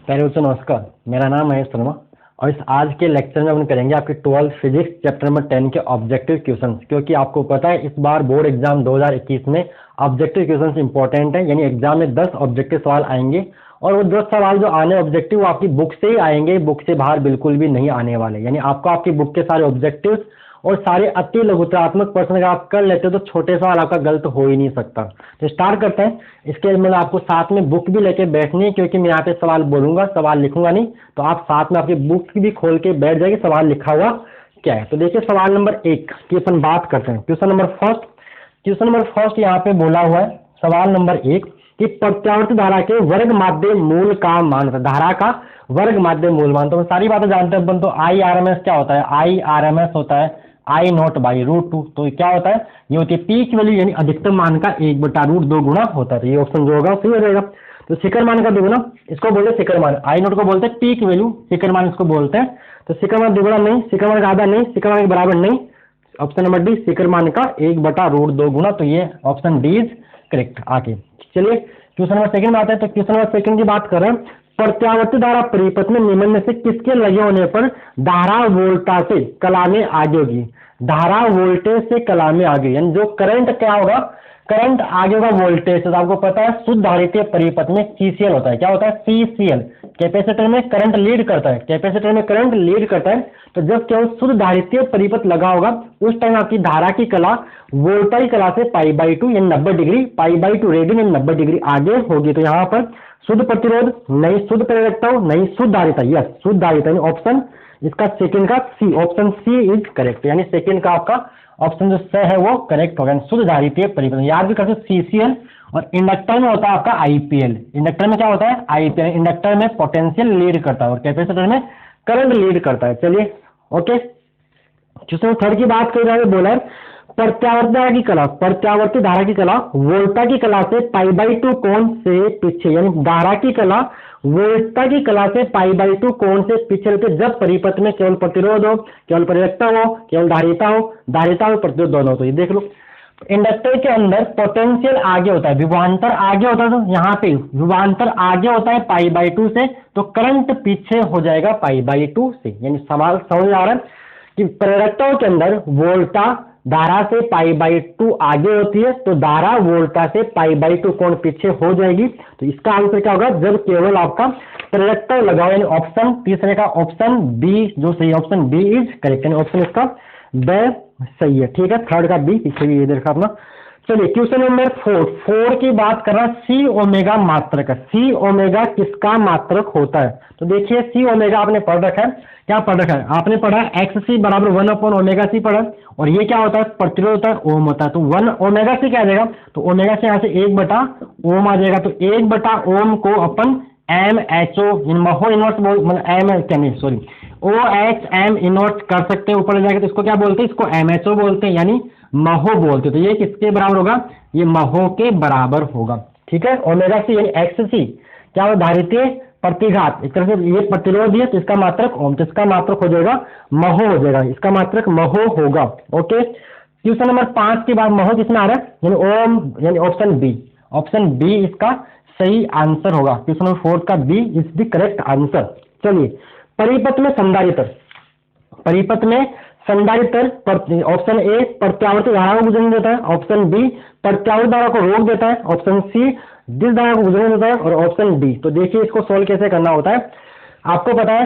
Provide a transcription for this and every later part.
पहले तो नमस्कार, मेरा नाम महेश शर्मा और इस आज के लेक्चर में हम करेंगे आपके 12 फिजिक्स चैप्टर नंबर 10 के ऑब्जेक्टिव क्वेश्चंस। क्योंकि आपको पता है इस बार बोर्ड एग्जाम 2021 में ऑब्जेक्टिव क्वेश्चंस इंपॉर्टेंट है, यानी एग्जाम में 10 ऑब्जेक्टिव सवाल आएंगे और वो 10 सवाल जो आने ऑब्जेक्टिव वो आपकी बुक से ही आएंगे, बुक से बाहर बिल्कुल भी नहीं आने वाले। यानी आपको आपकी बुक के सारे ऑब्जेक्टिव्स और सारे अति लघुत्रात्मक प्रश्न अगर आप कर लेते हो तो छोटे सवाल आपका गलत हो ही नहीं सकता। तो स्टार्ट करते हैं। इसके लिए मतलब आपको साथ में बुक भी लेके बैठनी है, क्योंकि मैं यहाँ पे सवाल बोलूंगा, सवाल लिखूंगा नहीं, तो आप साथ में आपकी बुक भी खोल के बैठ जाएगी सवाल लिखा हुआ क्या है। तो देखिए सवाल नंबर 1 की अपन बात करते हैं। क्वेश्चन नंबर फर्स्ट यहाँ पे बोला हुआ है सवाल नंबर 1 कि प्रत्यावर्ती धारा के वर्ग माध्य मूल का मान, धारा का वर्ग माध्य मूल मान। तो सारी बातें जानते हैं अपन। तो आई आर एम एस क्या होता है? आई आर एम एस होता है आई नॉट बाई √2। तो क्या होता है? ये होती है पीक वैल्यू, यानी अधिकतम मान का 1/√2 गुना होता है। तो ये ऑप्शन जो होगा सही हो जाएगा। तो शिखर मान का दुगुना, इसको बोलते हैं शिखर मान। आई नॉट को बोलते हैं पीक वैल्यू, शिखर मान इसको बोलते हैं। तो शिखर मान दुगुना नहीं, शिखर मान का आधा नहीं, शिखर मान के बराबर नहीं। ऑप्शन नंबर डी शिखर मान का 1/√2 गुना। तो ये ऑप्शन डी इज करेक्ट। आगे चलिए क्वेश्चन नंबर सेकंड में आते हैं। तो क्वेश्चन नंबर सेकंड की बात कर रहे हैं, प्रत्यावर्ती धारा परिपथ में निम्न में से किसके लगे होने पर धारा वोल्टा से कला में आगे होगी? धारा वोल्टेज से कला में आगे, यानी जो करंट क्या होगा, करंट आगे होगा वोल्टेज से। तो आपको पता है शुद्ध धारितीय परिपथ में सीसीएल होता है। क्या होता है? सीसीएल। कैपेसिटर में करंट लीड करता है, कैपेसिटर में करंट लीड करता है। तो जब केवल शुद्ध धारितीय परिपथ लगा होगा उस टाइम आपकी धारा की कला वोल्टा की कला से π/2 यानी 90 डिग्री, π/2 रेडियन यानी 90 डिग्री आगे होगी। तो यहाँ पर शुद्ध प्रतिरोध नहीं, शुद्ध प्रेरकता नहीं, शुद्ध धारिता, यस शुद्ध धारिता, यानी ऑप्शन इसका सेकंड का सी, ऑप्शन सी इज करेक्ट। यानी सेकंड का आपका ऑप्शन जो स है वो करेक्ट होगा। शुद्ध धारितीय परिपथ याद भी कर सकते सीसीएल। और इंडक्टर में होता है आपका आईपीएल। इंडक्टर में क्या होता है? आईपीएल। इंडक्टर में पोटेंशियल लीड करता है और कैपेसिटर में करंट लीड करता है। चलिए ओके, क्वेश्चन थर्ड की बात करें, बोला है प्रत्यावर्ती धारा की कला, प्रत्यावर्ती धारा की कला वोल्टा की कला से π/2 कोण से पीछे, यानी धारा की कला वोल्टा की कला से π/2 कोण से पीछे रहते जब परिपथ में केवल प्रतिरोध हो, केवल प्रेरकता हो, केवल धारिता हो, धारिता और प्रतिरोध दोनों हो। तो ये देख लो, इंडक्टर के अंदर पोटेंशियल आगे होता है, विभवांतर आगे होता है। तो यहाँ पे विभवांतर आगे होता है π/2 से, तो करंट पीछे हो जाएगा π/2 से। यानी सवाल समझ आ रहा है कि प्रेरकताओं के अंदर वोल्टा धारा से π/2 आगे होती है, तो धारा वोल्टा से π/2 कोण पीछे हो जाएगी। तो इसका आंसर क्या होगा? जब केवल आपका प्रेरकता लगाओ, यानी ऑप्शन तीसरे का ऑप्शन बी जो सही, ऑप्शन बी इज करेक्ट, यानी ऑप्शन इसका ब सही है। ठीक है, थर्ड का बी पीछे भी ये देखा अपना। चलिए क्वेश्चन नंबर 4 की बात कर रहा है, सी ओमेगा मात्रक। सी ओमेगा किसका मात्रक होता है? तो देखिए सी ओमेगा आपने पढ़ रखा है, क्या पढ़ रखा है आपने? पढ़ा है XC बराबर 1/ओमेगा C पढ़ा। और ये क्या होता है? प्रतिरोध होता है, ओम होता है। तो 1/ओमेगा C क्या आ जाएगा? तो ओमेगा से यहाँ से 1/ओम आ जाएगा। तो 1/ओम को अपन MHO महो इनवर्स बोल, मतलब एम क्या नहीं सॉरी OHM इनवर्स कर सकते हैं, ऊपर जाएगा। तो इसको क्या बोलते हैं? इसको MHO बोलते हैं, यानी महो बोलते। तो ये किसके बराबर होगा? ये महो के बराबर होगा। ठीक है, ओमेगा C यानी XC क्या होगा? धारितीय प्रतिघात, एक तरह से ये प्रतिरोध है, तो इसका मात्रक ओम, तो इसका मात्रक हो जाएगा महो हो जाएगा, इसका मात्रक महो होगा। ओके, क्वेश्चन नंबर 5 के बाद महो किसमें आ रहा है? यानी ओम, यानी ऑप्शन बी, ऑप्शन बी इसका सही आंसर होगा। क्वेश्चन नंबर 4 का B is the correct answer. चलिए परिपथ में संधारित्र, परिपथ में संधारित्र ऑप्शन ए प्रत्यावर्ती धारा को गुजरने देता है, ऑप्शन बी प्रत्यावर्ती धारा को रोक देता है, ऑप्शन सी जिस धारा को गुजरने देता है, और ऑप्शन डी। तो देखिए इसको सोल्व कैसे करना होता है। आपको पता है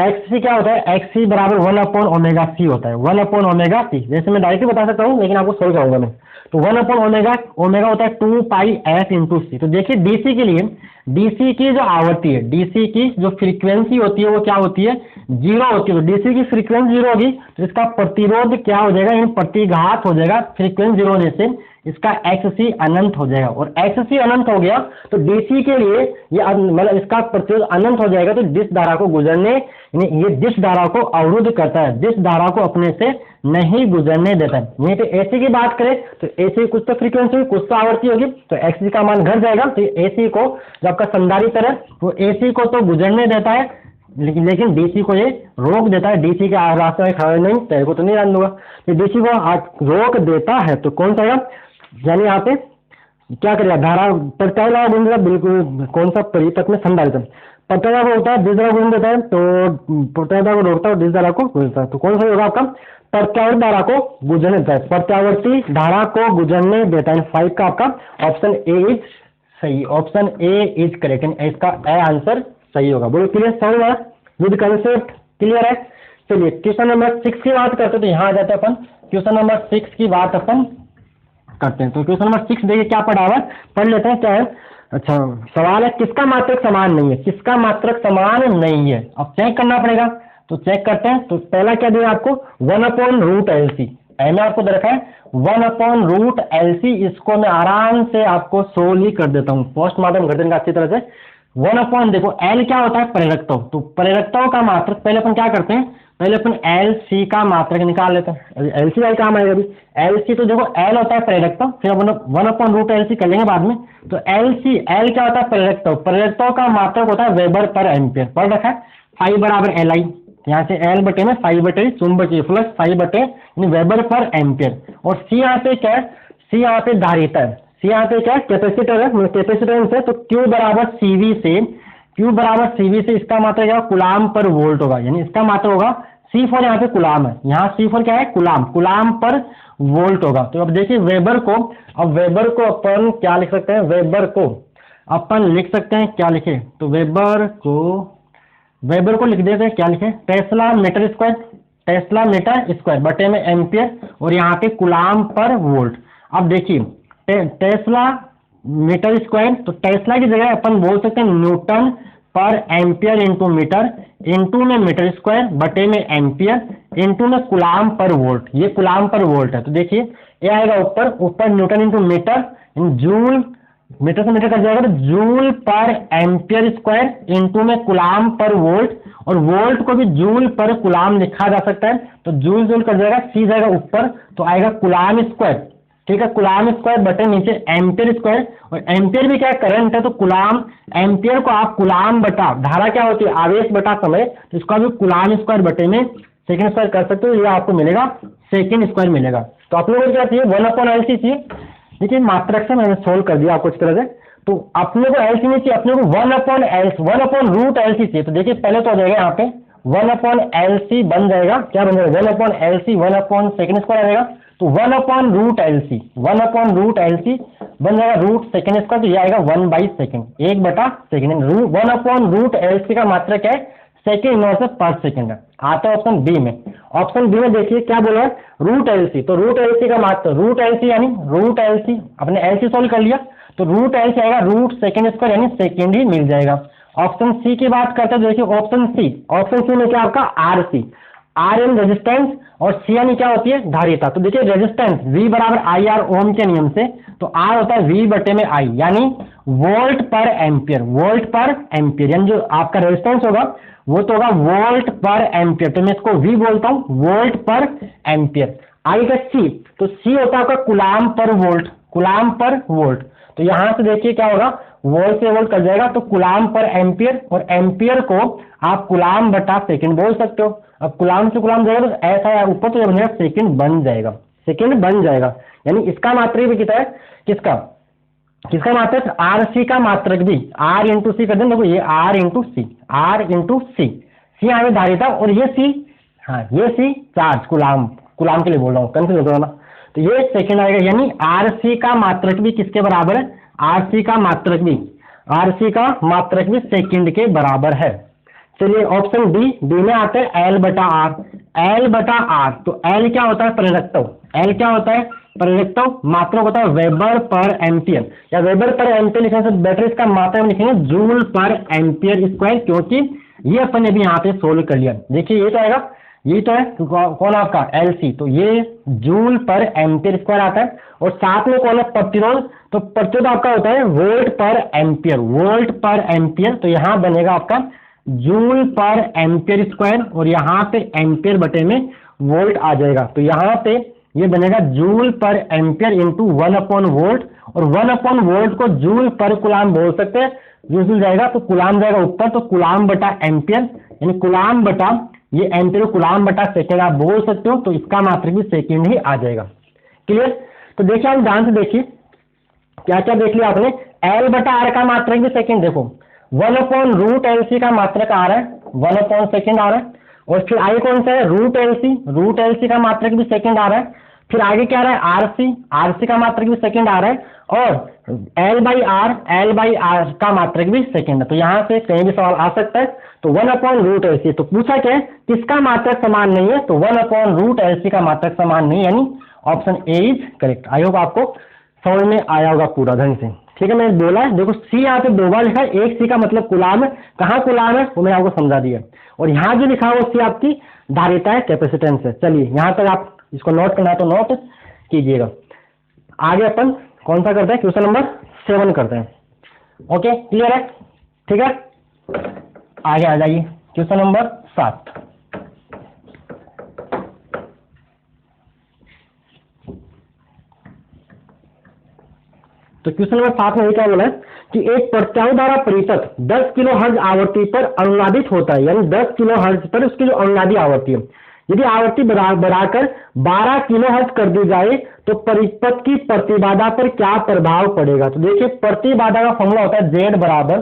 XC क्या होता है? XC बराबर 1/ओमेगा C होता है, 1/ओमेगा C। जैसे मैं डायरेक्टली बता सकता हूँ, लेकिन आपको सोल्व करूंगा मैं। तो 1/ओमेगा होता है 2πf/c। तो देखिए डीसी के लिए, डीसी की जो आवृत्ति है, डीसी की जो फ्रीक्वेंसी होती है वो क्या होती है? 0 होती है। तो डीसी की फ्रीक्वेंसी 0 होगी, तो इसका प्रतिरोध क्या हो जाएगा? यानी प्रतिघात हो जाएगा। फ्रीक्वेंसी 0 होने से इसका XC अनंत हो जाएगा, और XC अनंत हो गया तो डीसी के लिए ये मतलब इसका प्रतिरोध अनंत हो जाएगा। तो जिस धारा को गुजरने, यानी ये जिस धारा को अवरुद्ध करता है, जिस धारा को अपने से नहीं गुजरने देता है। यहीं पे AC की बात करें तो AC कुछ तो फ्रीक्वेंसी होगी, कुछ तो आवृत्ति होगी, तो XC का मान घट जाएगा। तो AC को जो आपका संधारित्र है वो AC को तो गुजरने देता है, लेकिन डीसी को ये रोक देता है। डीसी के रास्ते में खड़ा नहीं, तेरे को तो नहीं रहने दूंगा। तो डीसी को रोक देता है, तो कौन सा है? यानी यहाँ पे क्या करेगा, धारा प्रत्यावर्त धारा गुण देता है, बिल्कुल कौन सा परिपथ में संधारित प्रत्यावर्त धारा होता है, जिस धारा गुण देता है तो प्रत्यावर्त धारा को रोकता है और जिस धारा को गुजरता है, तो कौन सा होगा आपका प्रत्यावर्त धारा को गुजरने देता है, प्रत्यावर्ती धारा को गुजरने देता है। 5 का आपका ऑप्शन ए इज सही, ऑप्शन ए इज करेक्ट, इसका ए आंसर सही होगा। बोलो क्लियर, समझ में विद कंसेप्ट क्लियर है। चलिए क्वेश्चन नंबर 6 की बात करते हैं, तो यहाँ आ जाते हैं अपन क्वेश्चन नंबर 6 की बात अपन करते हैं। तो क्वेश्चन नंबर 6 देखिए क्या पढ़ा हुआ है, पढ़ लेते हैं क्या है। अच्छा सवाल है किसका मात्रक समान नहीं है, किसका मात्रक समान नहीं है, अब चेक करना पड़ेगा। तो चेक करते हैं। तो पहला क्या दिया आपको 1/√LC, मैंने आपको दे रखा है 1/√LC, इसको मैं आराम से आपको सोल्व ही कर देता हूँ, पोस्टमार्टम कर देंगे अच्छी तरह से। 1 देखो L क्या होता है प्रेरकत्व, तो प्रेरकत्व का मात्रक पहले अपन क्या करते हैं, पहले अपन LC का मात्रक निकाल लेते हैं। LC वाली काम आएगा अभी, LC तो देखो L होता है प्रेरकत्व, फिर अपन 1/√LC कर लेंगे बाद में। तो LC L क्या होता है प्रेरकत्व, प्रेरकत्व का मात्रक होता है वेबर पर एम्पियर, पढ़ रखा है 5 बराबर LI, यहाँ से L बटे में 5 बटे चुंबकीय प्लस 5 बटे वेबर पर एम्पियर। और C यहाँ पे क्या है, C यहाँ पे धारिता है, C यहाँ पे क्या है कैपेसिटर है, कैपेसिटेंस है। तो Q बराबर CV से, Q बराबर CV से इसका मात्रक क्या कुलाम पर वोल्ट होगा, यानी इसका मात्रक होगा C4, यहाँ पे कुलाम है, यहाँ C4 क्या है कुलाम, कुलाम पर वोल्ट होगा। तो अब देखिए वेबर को, अब वेबर को अपन क्या लिख सकते हैं, वेबर को अपन लिख सकते हैं क्या लिखे, तो वेबर को लिख देते हैं क्या लिखे, tesla metre square, tesla metre square बटे में एम्पियर, और यहाँ पे कुलाम पर वोल्ट। अब देखिए टेस्ला मीटर स्क्वायर, तो टेस्ला की जगह अपन बोल सकते हैं न्यूटन पर एम्पियर इंटू मीटर, इंटू में मीटर स्क्वायर बटे में एम्पियर इंटू में कुलाम पर वोल्ट, ये कुलाम पर वोल्ट है। तो देखिए ये आएगा ऊपर newton into metre, joule, metre से मीटर कर जाएगा तो जूल पर एम्पियर स्क्वायर इंटू में कुलाम पर वोल्ट, और वोल्ट को भी जूल पर कुलाम लिखा जा सकता है। तो जूल कर जाएगा, सी जाएगा ऊपर, तो आएगा कुलाम स्क्वायर, ठीक है, कुलाम स्क्वायर बटे नीचे एम्पियर स्क्वायर, और एम्पियर भी क्या है करंट है, तो कुलाम, एम्पियर को आप कुलाम बटा धारा क्या होती है आवेश बटा समय, तो इसका भी कुलाम स्क्वायर बटे में सेकंड स्क्वायर कर सकते हो, ये आपको मिलेगा सेकंड स्क्वायर मिलेगा। तो आप लोगों को क्या चाहिए 1/LC चाहिए। देखिए मात्रक से मैंने सोल्व कर दिया आपको इस तरह से। तो अपने को LC नहीं चाहिए, अपने को 1/√LC चाहिए। तो देखिए पहले तो हो जाएगा यहाँ पे 1/LC बन जाएगा, क्या बन जाएगा 1/LC 1 सेकंड स्क्वायर आ जाएगा, तो 1/√LC बन जाएगा रूट सेकंड स्क्वायर, तो ये आएगा 1/सेकंड, 1/सेकंड। 1/√LC का मात्रक क्या है सेकंड इनवर्स पर सेकंड है। आता है ऑप्शन बी में, ऑप्शन बी में देखिए क्या बोला है √LC, तो √LC का मात्र √LC यानी √LC, अपने LC सोल्व कर लिया, तो √LC आएगा रूट सेकंड स्क्वायर यानी सेकंड ही मिल जाएगा। ऑप्शन सी की बात करते हैं, देखिए ऑप्शन सी में क्या आपका RC, RN रेजिस्टेंस, और C यानी क्या होती है धारिता। तो देखिए रेजिस्टेंस V बराबर IR ओम के नियम से, तो R होता है V बटे में I, यानी वोल्ट पर एम्पियर, वोल्ट पर एम्पियर, यानी जो आपका रेजिस्टेंस होगा वो तो होगा वोल्ट पर एम्पियर, तो मैं इसको V बोलता हूँ वोल्ट पर एम्पियर। I का C, तो C होता है आपका कुलाम पर वोल्ट, कुलाम पर वोल्ट। तो यहां से देखिए क्या होगा वोल्ट से वोल्ट कर जाएगा, तो कुलाम पर एम्पियर, और एम्पियर को आप कुलाम बटा सेकंड बोल सकते हो। अब कुलाम से कुलाम जाएगा तो ऐसा है ऊपर, तो बनेगा सेकंड बन जाएगा, सेकंड बन जाएगा। यानी इसका मात्रक भी कितना है, किसका मात्रक RC का मात्रक भी R इंटू सी कर दें, देखो ये R इंटू सी, सी आगे धारिता, और ये C, हाँ ये C चार्ज, कुलाम के लिए बोल रहा हूँ कंफ्यूज होगा ना, तो ये सेकंड आएगा। यानी RC का मात्रक भी किसके बराबर है, RC का मात्रक भी सेकंड के बराबर है। चलिए ऑप्शन डी में आते हैं L बटा R, तो L क्या होता है प्रेरकत्व, L क्या होता है प्रेरकत्व, मात्रक होता है वेबर पर एम्पियर, या वेबर पर एम्पियर लिखने से बेटर इसका मात्रक हम लिखेंगे जूल पर एम्पियर स्क्वायर, क्योंकि ये अपन ने भी यहाँ पे सोल्व कर लिया। देखिए ये तो आएगा, ये तो है कौन आपका LC, तो ये जूल पर एम्पियर स्क्वायर आता है, और साथ में कौन है प्रतिरोध, तो प्रतिरोध आपका होता है वोल्ट पर एम्पियर, तो यहाँ बनेगा आपका जूल पर एम्पियर स्क्वायर, और यहाँ पे एम्पियर बटे में वोल्ट आ जाएगा, तो यहाँ पे ये बनेगा जूल पर एम्पियर इंटू 1/वोल्ट, और 1/वोल्ट को जूल पर कुलाम बोल सकते हैं, जूल जाएगा तो कुलाम जाएगा ऊपर, तो कुलाम बटा एम्पियर, यानी कुलाम बटा ये एम्पियर कुलाम बटा सेकेंड आप बोल सकते हो, तो इसका मात्रक भी सेकेंड ही आ जाएगा। क्लियर। तो देखिए हम ध्यान से देखिए क्या क्या देख लिया आपने, L बटा आर का मात्रक भी सेकंड, देखो 1/√LC का मात्रक आ रहा है, 1/2 आ रहा है, और फिर आगे कौन सा है, √LC का मात्रक भी सेकंड आ रहा है, फिर आगे क्या आ रहा है, RC का मात्रक भी सेकंड आ रहा है, और L/R का मात्रक भी सेकंड है। तो यहाँ से कहीं भी सवाल आ सकता है। तो 1/√LC, तो पूछा क्या है, किसका मात्रक समान नहीं है, तो 1/√LC का मात्रक समान नहीं, यानी option A is correct. I hope आपको समझ में आया होगा पूरा ढंग से, ठीक है। मैंने बोला है, देखो सी यहाँ पे 2 बार लिखा है, एक सी का मतलब कूलाम है, कहाँ कूलाम है वो मैंने आपको समझा दिया, और यहाँ जो लिखा है वो सी आपकी धारिता है, कैपेसिटेंस है। चलिए यहाँ तक आप इसको नोट करना है तो नोट कीजिएगा। आगे अपन कौन सा करते हैं, क्वेश्चन नंबर 7 करते हैं। ओके, क्लियर है, ठीक है। आगे आ जाइए, क्वेश्चन नंबर 7। तो क्वेश्चन नंबर 7 में ये क्या बोला है कि एक प्रत्यावर्ती द्वारा परिपथ 10 किलोहर्ट्ज आवृत्ति पर अनुनादित होता है, यानी 10 किलोहर्ट्ज पर उसकी जो अनुनादी आवृत्ति है, यदि आवृत्ति बढ़ाकर 12 किलोहर्ट्ज कर दी जाए तो परिपथ की प्रतिबाधा पर क्या प्रभाव पड़ेगा। तो देखिए प्रतिबाधा का फॉर्मूला होता है Z बराबर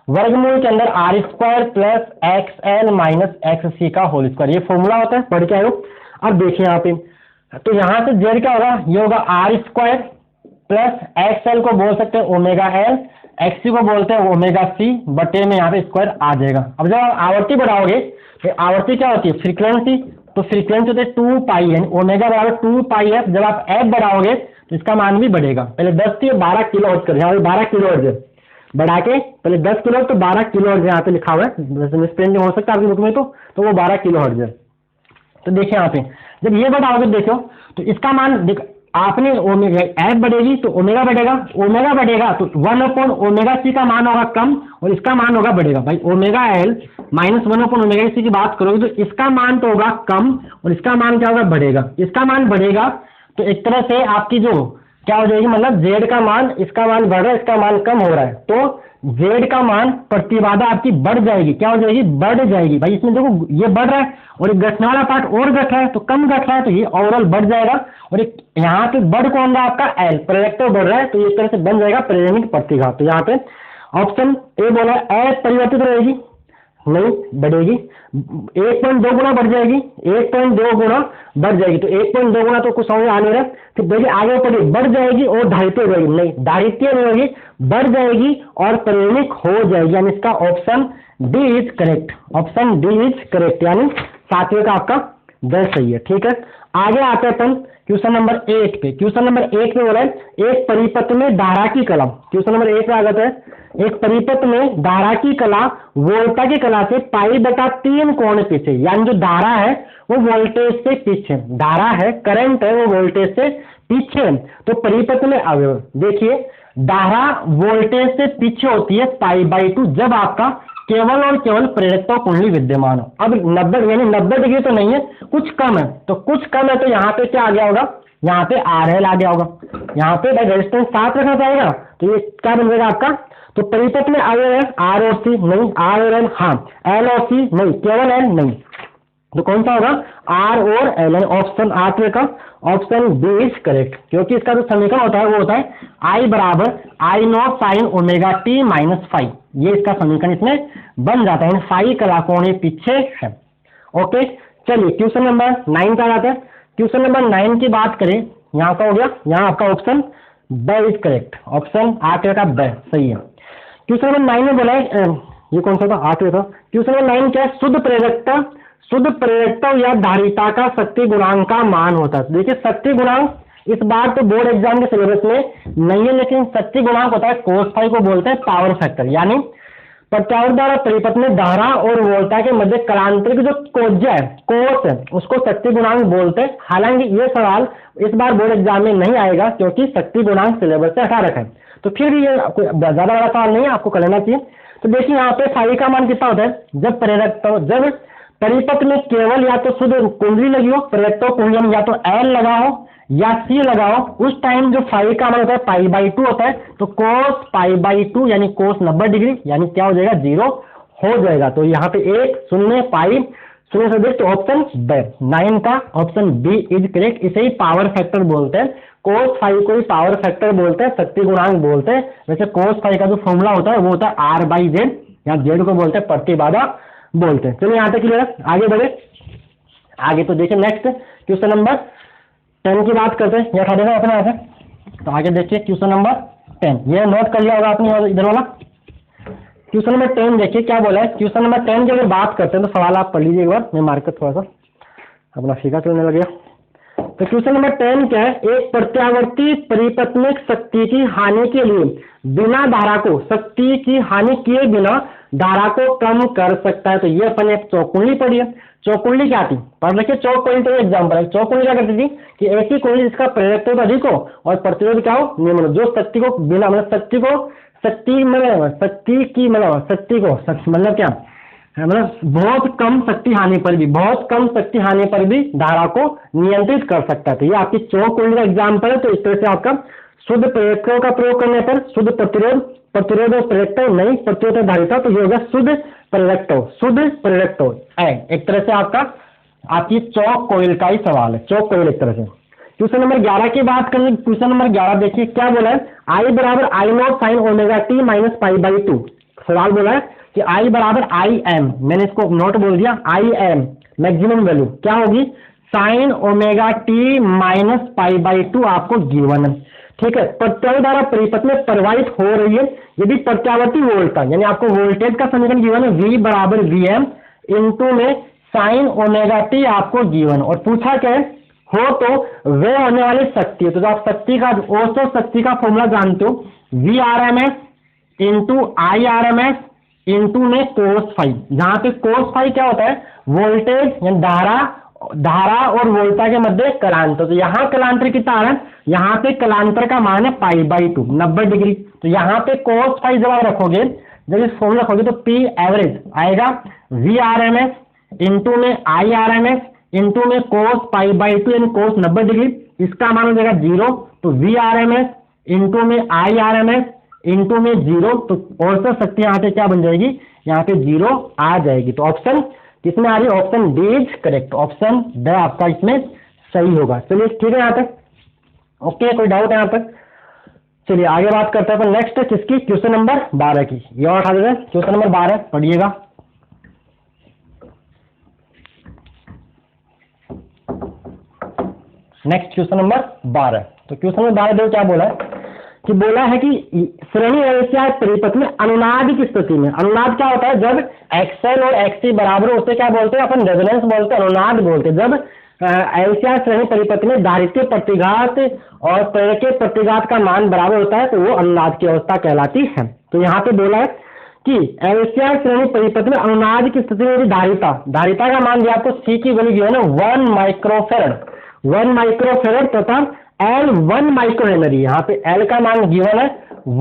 वर्गमूल के अंदर R² plus XL minus XC का होल स्क्वायर, ये फॉर्मूला होता है, पढ़ के आयो। अब देखिए यहाँ पे, तो यहाँ से Z क्या होगा, ये होगा R² प्लस XL को बोल सकते हैं ओमेगा L, XC को बोलते हैं ओमेगा C बटे में यहाँ पे स्क्वायर आ जाएगा। अब जब आप आवृत्ति बढ़ाओगे तो आवृत्ति क्या होती है, फ्रीक्वेंसी, तो फ्रीक्वेंसी होती है 2 पाई, यानी ओमेगा बराबर 2 पाई f। जब आप f बढ़ाओगे तो इसका मान भी बढ़ेगा, पहले 10 थी 12 किलो हर्ट्ज कर, यहाँ पे 12 किलो हर्ट्ज बढ़ा के पहले 10 किलो तो 12 किलो हर्ट्ज यहाँ पे लिखा हुआ है, मिसप्रिंटिंग हो सकता है आपकी बुक में, तो वो 12 किलो हर्ट्ज है। तो देखिए यहाँ पे जब ये बढ़ाओगे देखो तो इसका मान देख, आपने ओमेगा एफ बढ़ेगी तो ओमेगा बढ़ेगा तो 1/ओमेगा c का मान होगा कम और इसका मान होगा बढ़ेगा। भाई ओमेगा एल माइनस 1/ओमेगा c की बात करोगे तो इसका मान तो होगा कम और इसका मान क्या होगा, बढ़ेगा। इसका मान बढ़ेगा तो एक तरह से आपकी जो क्या हो जाएगी, मतलब जेड का मान, इसका मान बढ़ रहा है, इसका मान कम हो रहा है, तो जेड का मान प्रतिबाधा आपकी बढ़ जाएगी। क्या हो जाएगी, बढ़ जाएगी। भाई इसमें देखो ये बढ़ रहा है और एक घटने वाला पार्ट और घट रहा है, तो कम घट रहा है तो ये ओवरऑल बढ़ जाएगा। और एक यहाँ पे बढ़ कौन रहा है आपका एल, प्रेरकत्व बढ़ रहा है, तो ये तरह से बन जाएगा प्रेरणिक प्रतिघात। तो यहाँ पे ऑप्शन ए बोला अपरिवर्तित रहेगी, नहीं बढ़ेगी, 1.2 गुना बढ़ जाएगी, 1.2 गुना बढ़ जाएगी। तो 1.2 गुना तो कुछ समझ आ नहीं रहा। फिर देखिए आगे पढ़िए, बढ़ जाएगी और धारित्य रहेगी, नहीं धारित्य नहीं होगी, बढ़ जाएगी और प्रेरणिक हो जाएगी, यानी इसका option D is correct, option D is correct, यानी सातवें का आपका द सही है। ठीक है, आगे आते हैं अपन क्वेश्चन नंबर 8 पे। क्वेश्चन नंबर 8 में बोला है एक परिपथ में धारा की कला, क्वेश्चन नंबर 8 में आ जाता है एक परिपथ में धारा की कला वोल्टा की कला से π/3 कोण पीछे, यानी जो धारा है वो वोल्टेज से पीछे, धारा है करंट है वो वोल्टेज से पीछे। तो परिपथ में अवयव देखिए, धारा वोल्टेज से पीछे होती है π/2 जब आपका केवल और केवल प्रेरकत्व कुंडली विद्यमान हो। अब 90 यानी 90 डिग्री तो नहीं है, कुछ कम है, तो कुछ कम है तो यहाँ पे क्या आ गया होगा, यहाँ पे RL आ गया होगा। यहाँ पे रेजिस्टेंस 7 रखना चाहेगा तो ये क्या बन जाएगा आपका, तो परिपथ में अवयव है R और C, नहीं R और L, हाँ L और C नहीं, केवल L नहीं, तो कौन सा होगा R और L, ऑप्शन 8 का ऑप्शन बी इज करेक्ट। क्योंकि इसका जो समीकरण होता है वो होता है I बराबर I0 sin omega t minus 5, ये इसका समीकरण इसमें बन जाता है, फाई कला कोण पीछे है। ओके चलिए क्वेश्चन नंबर 9 का जाते हैं। क्वेश्चन नंबर 9 की बात करें, यहाँ का हो गया, यहाँ आपका ऑप्शन ब इज करेक्ट, ऑप्शन 8 का ब सही है। क्वेश्चन नंबर 9 में बोला है, ये कौन सा था, 8 था। क्वेश्चन नंबर 9 क्या है, शुद्ध प्रेरकत्व या धारिता का शक्ति गुणांक का मान होता है। देखिए शक्ति गुणांक इस बार तो बोर्ड एग्जाम के सिलेबस में नहीं है, लेकिन शक्ति गुणांक होता है कोस फाई को बोलते हैं पावर फैक्टर, यानी प्रत्यावर्त द्वारा परिपथ में धारा और वोल्टा के मध्य कलांतरिक जो कोज्या है, कोस है, उसको शक्ति गुणांक बोलते हैं। हालांकि ये सवाल इस बार बोर्ड एग्जाम में नहीं आएगा क्योंकि शक्ति गुणांक सिलेबस से हटा रखा है, तो फिर भी ये ज्यादा बड़ा सवाल नहीं है, आपको कर लेना चाहिए। तो देखिए यहाँ पे फाई का मान कितना होता है, जब प्रेरकत्व, जब परिपथ में केवल या तो शुद्ध कुंडली लगी हो, प्रेरकत्व कुंडली या तो L लगा हो या C लगाओ, उस टाइम जो फाई का मान होता है π/2 होता है, तो cos π/2 यानी cos 90 डिग्री, यानी क्या हो जाएगा, 0 हो जाएगा। तो यहाँ पे 1 0 पाई 0 से तो ऑप्शन ब 9 का ऑप्शन बी इज करेक्ट। इसे ही पावर फैक्टर बोलते हैं, cos फाई को ही पावर फैक्टर बोलते हैं, शक्ति गुणांक बोलते हैं। वैसे cos फाई का जो फॉर्मूला होता है वो होता है R/Z, या Z को बोलते हैं प्रतिबाधा बोलते हैं। चलिए यहाँ तक क्लियर है, आगे बढ़े। आगे तो देखिए नेक्स्ट क्वेश्चन नंबर 10 की बात करते हैं, यह उठा देना अपने यहाँ से। तो आगे देखिए क्वेश्चन नंबर 10, ये नोट कर लिया होगा आपने इधर वाला। क्वेश्चन नंबर 10 देखिए क्या बोला है। क्वेश्चन नंबर 10 की अगर बात करते हैं तो सवाल आप पढ़ लीजिए एक बार, मैं मार्कर थोड़ा सा अपना फीका चलने लग गया। तो क्वेश्चन नंबर 10 क्या है, एक प्रत्यावर्ती परिपथ में शक्ति की हानि के लिए बिना धारा को, शक्ति की हानि किए बिना धारा को कम कर सकता है। तो ये अपन एक चौकुंडली पढ़ी है। चौकुंडली क्या थी, पढ़ रखिए। चौकुंडली तो एग्जाम्पल है। चौकुंडली क्या करती थी कि ऐसी कुंडली जिसका प्रेरकत्व अधिक हो और प्रतिरोध क्या हो, निम्न, जो शक्ति को बिना मतलब शक्ति को मतलब क्या मतलब बहुत कम शक्ति हानि पर भी, बहुत कम शक्ति हानि पर भी धारा को नियंत्रित कर सकता है। तो ये आपकी चौकुंडली का एग्जाम्पल है। तो इस तरह से आपका शुद्ध प्रेरकों का प्रयोग करने पर शुद्ध प्रतिरोध और प्रेरकत्व नहीं, प्रतिरोध धारिता, तो ये होगा शुद्ध प्रेरकत्व है। एक तरह से आपकी चौक कोइल का ही सवाल है, चौक कोइल एक तरह से। क्वेश्चन नंबर 11 की बात करें। क्वेश्चन नंबर 11 देखिए क्या बोला है, I बराबर I0 sin omega T minus π/2। सवाल बोला है कि I बराबर IM, मैंने इसको नोट बोल दिया, IM मैक्सिमम वैल्यू क्या होगी, साइन ओमेगा टी माइनस π/2 आपको गिवन है। ठीक है, प्रत्यावर्ती धारा परिपथ में प्रवाहित हो रही है यदि प्रत्यावर्ती वोल्टेज, यानी आपको वोल्टेज का समीकरण गिवन है V बराबर VM इंटू में साइन ओमेगा टी आपको गिवन, और पूछा क्या है हो तो वे होने वाली शक्ति है। तो आप शक्ति का औसत शक्ति का फॉर्मूला जानते हो, VRMS इंटू IRMS इंटू में कोस फाई, जहां पे कोस फाई क्या होता है, वोल्टेज यानी धारा और वोल्टा के मध्य कलांतर। तो यहाँ कलांतर कितना आ रहा है, यहाँ पे कलांतर का मान है π/2 90 डिग्री। तो यहाँ पे कोस फाई जब आप रखोगे, जब इस फॉर्मूला रखोगे तो P एवरेज आएगा VRMS इंटू में IRMS इंटू में कोस π/2 यानी कोस 90 डिग्री, इसका मान हो जाएगा 0। तो VRMS इंटू में IRMS इंटू में 0, तो औसत शक्ति यहाँ पे क्या बन जाएगी, यहाँ पे 0 आ जाएगी। तो ऑप्शन किसमें आ रही है, option D is correct, option ड आपका इसमें सही होगा। चलिए ठीक है यहाँ तक, ओके, कोई डाउट है यहाँ तक। चलिए आगे बात करते हैं अपन नेक्स्ट किसकी, क्वेश्चन नंबर 12 की। ये और उठा देते हैं, क्वेश्चन नंबर 12 पढ़िएगा। Next question number 12। तो क्वेश्चन नंबर 12 देखो क्या बोला है कि बोला है कि श्रेणी एलसीआर परिपथ में अनुनाद की स्थिति में, अनुनाद क्या होता है, जब एक्सएल और एक्सी बराबर हो, उसे क्या बोलते हैं अपन, रेजोनेंस बोलते हैं, अनुनाद बोलते हैं। जब एलसीआर श्रेणी परिपथ में धारित्य प्रतिघात और प्रेरकीय प्रतिघात का मान बराबर होता है तो वो अनुनाद की अवस्था कहलाती है। तो यहाँ पे बोला है कि एलसीआर श्रेणी परिपथ में अनुनाद की स्थिति में धारिता का मान दिया आपको, सी की वैल्यू जो है ना 1 माइक्रोफेरेड तथा L 1 माइक्रो हेनरी। यहाँ पे L का मान गिवन है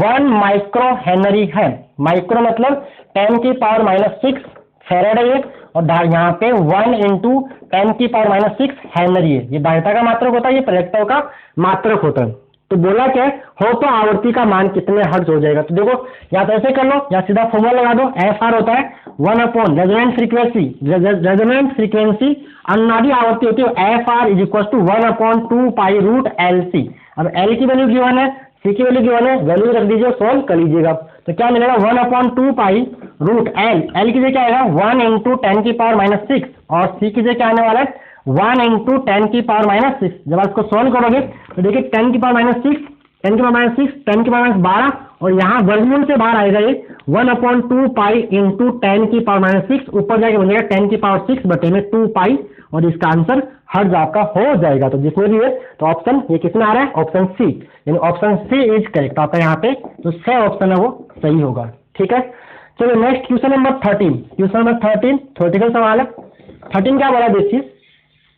1 माइक्रो हेनरी है। माइक्रो मतलब 10⁻⁻6 फेरेड है ये, और यहाँ पे 1 इंटू 10⁻⁻6 हेनरी है। ये धारिता का मात्रक होता है, ये प्रेरकत्व का मात्रक होता है। तो बोला क्या है, हो तो आवर्ती का मान कितने हर्ट्ज हो जाएगा। तो देखो या तो ऐसे कर लो या सीधा फॉर्मूला लगा दो, FR होता है 1 रेजोनेंट फ्रीक्वेंसी, रेजोनेंट फ्रीक्वेंसी अनुनादी आवर्ती होती है FR is equal to 1/2 pi root LC। अब L की वैल्यू गिवन है, C की वैल्यू गिवन है, वैल्यू रख दीजिए, सोल्व कर लीजिएगा। तो क्या मिलेगा 1/2 पाई रूट L की जगह क्या आएगा 1 इंटू 10⁻⁻6, और C की जगह क्या आने वाला है 1 इंटू 10⁻⁻6। जब आप इसको सोल्व करोगे तो देखिए 10⁻⁻6 10⁻12, और यहाँ वर्गमूल से बाहर आएगा ये 1/2 पाई इंटू 10⁻⁻6, ऊपर जाके बन जाएगा 10⁻6 बटे में 2 पाई, और इसका आंसर हर्ट्ज आपका हो जाएगा। तो जिसमें भी है तो ऑप्शन ये किसमें आ रहा है, ऑप्शन सी, यानी ऑप्शन सी इज करेक्ट आपका यहाँ पे। तो सही ऑप्शन है वो सही होगा। ठीक है, चलो next question number 13। Question number 13 theoretical सवाल है। 13 क्या बोला देखिए,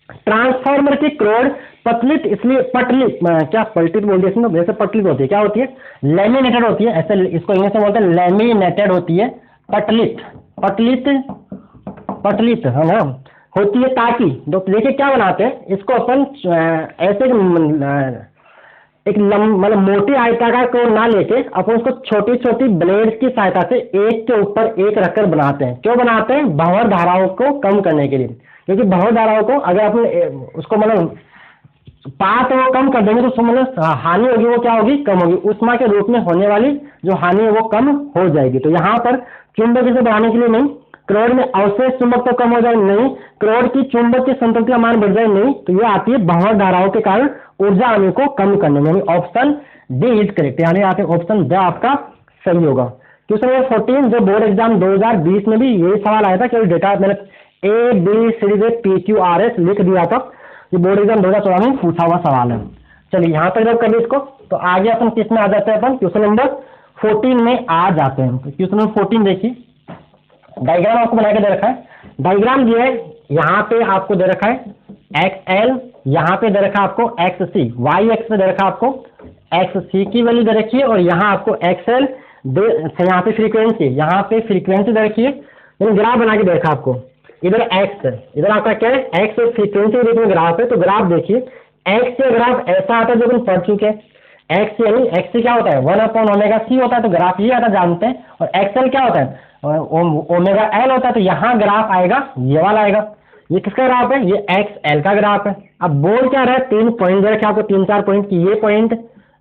ट्रांसफार्मर की क्रोड पतलित, इसलिए पटलित क्या पलटित बोल दिया इसमें, वैसे पटलित होती है, क्या होती है लैमिनेटेड होती है, ऐसे इसको इंग्लिश में बोलते हैं लैमिनेटेड होती है, पटलित है ना होती है। ताकि देखिए क्या बनाते हैं इसको अपन ऐसे एक मतलब मोटी आयताकार को ना लेके अपन उसको छोटी छोटी ब्लेड की सहायता से एक के ऊपर एक रखकर बनाते हैं। क्यों बनाते हैं, भंवर धाराओं को कम करने के लिए, क्योंकि भंवर धाराओं को अगर अपन उसको मतलब पात वो कम कर देंगे तो उसमें मतलब हानि होगी वो क्या होगी, कम होगी। ऊष्मा के रूप में होने वाली जो हानि है वो कम हो जाएगी। तो यहाँ पर चुंबक इसे बढ़ाने के लिए नहीं, क्रोड में अवशेष चुंबक तो कम हो जाए नहीं, क्रोड की चुंबक की संतुलन का मान बढ़ जाए नहीं, तो ये आती है भंवर धाराओं के कारण ऊर्जा हानि को कम करने में। ऑप्शन डी इज करेक्ट, यानी यहाँ पे ऑप्शन ड आपका सही होगा। क्वेश्चन नंबर 14 जो बोर्ड एग्जाम 2020 में भी यही सवाल आया था, केवल डेटा मैंने ABCD PQRS लिख दिया था। ये बोर्ड एग्जाम 2014 में पूछा हुआ सवाल है। चलिए यहाँ तक जब कर इसको, तो आगे अपन किस में आ जाते हैं, अपन क्वेश्चन नंबर 14 में आ जाते हैं। तो क्वेश्चन नंबर 14 देखिए, डायग्राम आपको बना के दे रखा है। डायग्राम ये है, यहाँ पे आपको दे रखा है XL, यहाँ पे दे रखा है आपको XC, Y एक्स पे दे रखा है आपको XC की वैल्यू दे रखी है, और यहाँ आपको XL यहाँ पे फ्रीक्वेंसी, यहाँ पे फ्रीक्वेंसी दे रखी है। ग्राफ बना के दे रखा आपको, इधर x है, इधर आपका क्या है x, फ्रीक्वेंसी के रूप में ग्राफ है। तो ग्राफ देखिए, x से ग्राफ ऐसा आता है जो अपन पढ़ चुके हैं। x यानी x क्या होता है 1/ωc होता है, तो ग्राफ ये आता जानते हैं। और XL क्या होता है ωL होता है। तो यहाँ ग्राफ आएगा ये वाला आएगा। ये किसका ग्राफ है, ये XL का ग्राफ है। अब बोर्ड क्या रहा है, 3 पॉइंट दे रखे आपको, 3-4 पॉइंट की।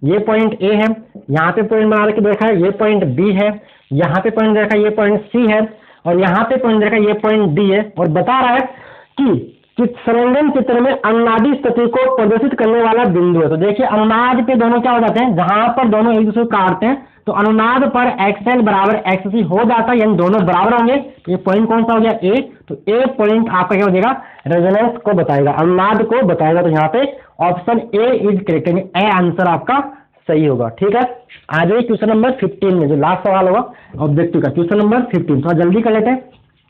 ये पॉइंट A है, यहाँ पे पॉइंट बना के देखा है, ये पॉइंट B है, यहाँ पे पॉइंट देखा ये पॉइंट C है, और यहाँ पे पॉइंट देखा ये पॉइंट D है। और बता रहा है कि संरेखण चित्र में अनुनादी स्थिति को प्रदर्शित करने वाला बिंदु है। तो देखिए अनुनाद पे दोनों क्या हो जाते हैं, जहां पर दोनों एक दूसरे को काटते हैं तो अनुनाद पर XL बराबर XC हो जाता है, यानी दोनों बराबर होंगे। ये पॉइंट कौन सा हो गया A, तो A पॉइंट आपका क्या हो जाएगा, रेजोनेंस को बताएगा, अनुनाद को बताएगा। तो यहाँ पे ऑप्शन A इज करेक्ट, यानी ए आंसर आपका सही होगा। ठीक है, आ जाइए क्वेश्चन नंबर 15 में, जो लास्ट सवाल होगा ऑब्जेक्टिव का, क्वेश्चन नंबर 15। थोड़ा जल्दी कर लेते हैं,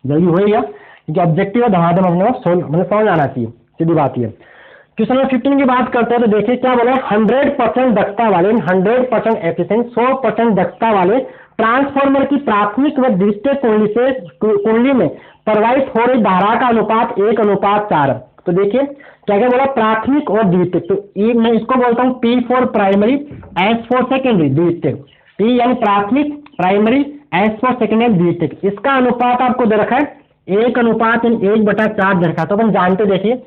जल्दी हो गया, क्योंकि ऑब्जेक्टिव है धमाधम अपने को मतलब समझ आना चाहिए, सीधी बात ये। क्वेश्चन नंबर 15 की बात करते हैं तो देखिए क्या बोला, 100% दक्षता वाले, 100% एफिशिएंट, 100% दक्षता वाले ट्रांसफार्मर की प्राथमिक व द्वितीयक कुंडली में प्रवाहित हो रही धारा का अनुपात 1:4। तो देखिए क्या क्या बोला, प्राथमिक और द्वितीयक। तो मैं इसको बोलता हूँ P for primary, S for secondary, द्वितीयक। P यानी प्राथमिक, प्राइमरी, S फॉर सेकेंडरी, द्वितीयक। इसका अनुपात आपको दे रखा है 1:4 दे रखा है। तो अपन जानते देखिए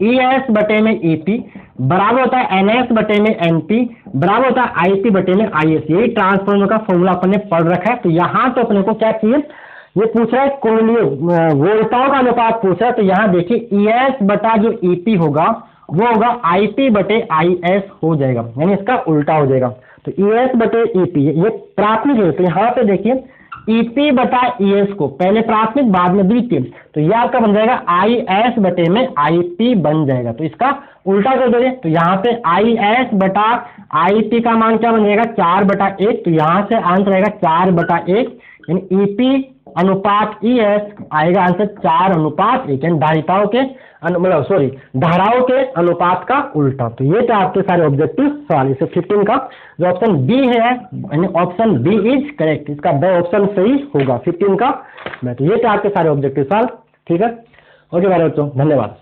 ES बटे में EP बराबर होता है NS बटे में NP बराबर होता है IP बटे में IS। यही ट्रांसफार्मर का फॉर्मूला अपन ने पढ़ रखा है। तो यहाँ तो अपने को क्या चाहिए, ये पूछ रहा है कुंडलीय वोल्टाओं का अनुपात पूछ रहा है। तो यहाँ देखिए ES बटा जो EP होगा वो होगा IP बटे IS हो जाएगा, यानी इसका उल्टा हो जाएगा। तो ES बटे EP ये प्राथमिक है। तो यहाँ पे देखिए EP बटा ES को पहले प्राथमिक बाद में द्वितीय, तो यह आपका बन जाएगा IS बटे में IP बन जाएगा। तो इसका उल्टा कर दोगे तो यहाँ पे IS बटा IP का मान क्या बन जाएगा 4/1। तो यहाँ से आंसर आएगा 4/1, यानी EP अनुपात ES आएगा आंसर 4:1, यानी धाराओं के अनुपात का उल्टा। तो ये तो आपके सारे ऑब्जेक्टिव सवाल। इसे 15 का जो ऑप्शन बी है, यानी ऑप्शन बी इज करेक्ट, इसका ब ऑप्शन सही होगा 15 का। मैं तो ये तो आपके सारे ऑब्जेक्टिव सवाल। ठीक है, ओके मेरे बच्चों, धन्यवाद।